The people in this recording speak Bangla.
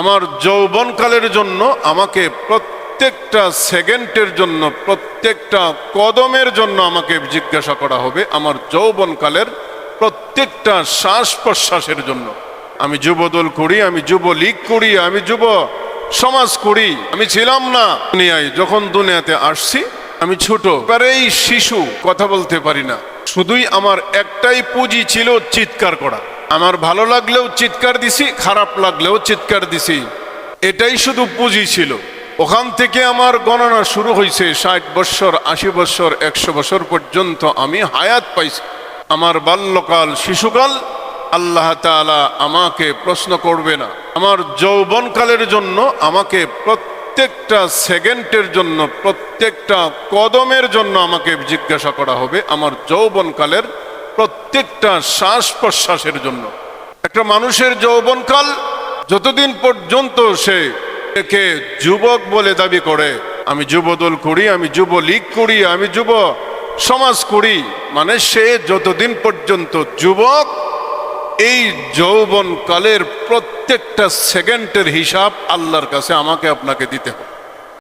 আমার যৌবনকালের জন্য আমাকে প্রত্যেকটা সেকেন্ডের জন্য, প্রত্যেকটা কদমের জন্য আমাকে জিজ্ঞাসা করা হবে আমার যৌবনকালের প্রত্যেকটা শ্বাস প্রশ্বাসের জন্য। আমি যুবদল করি, আমি যুবলীগ করি, আমি যুব সমাজ করি। আমি ছিলাম না দুনিয়ায়, যখন দুনিয়াতে আসছি আমি ছোট, এই শিশু, কথা বলতে পারি না। শুধুই আমার একটাই পুঁজি ছিল চিৎকার করা। আমার ভালো লাগলেও চিৎকার দিছি, খারাপ লাগলেও চিৎকার দিছি, এটাই শুধু পুঁজি ছিল। ওখান থেকে আমার গণনা শুরু হয়েছে 60 বছর, 80 বছর, 100 বছর পর্যন্ত আমি হায়াত পাইছি। আমার বাল্যকাল, শিশুকাল আল্লাহ তাআলা আমাকে প্রশ্ন করবে না। আমার যৌবনকালের জন্য আমাকে প্রত্যেকটা সেকেন্ডের জন্য, প্রত্যেকটা কদমের জন্য আমাকে জিজ্ঞাসা করা হবে আমার যৌবনকালের প্রত্যেকটা শ্বাস প্রশ্বাসের জন্য। একটা মানুষের যৌবনকাল যতদিন পর্যন্ত সে একে যুবক বলে দাবি করে, আমি যুবদল করি, আমি যুবলীগ করি, আমি যুব সমাজ করি, মানে সে যতদিন পর্যন্ত যুবক, এই যৌবনকালের প্রত্যেকটা সেকেন্ডের হিসাব আল্লাহর কাছে আমাকে আপনাকে দিতে হবে।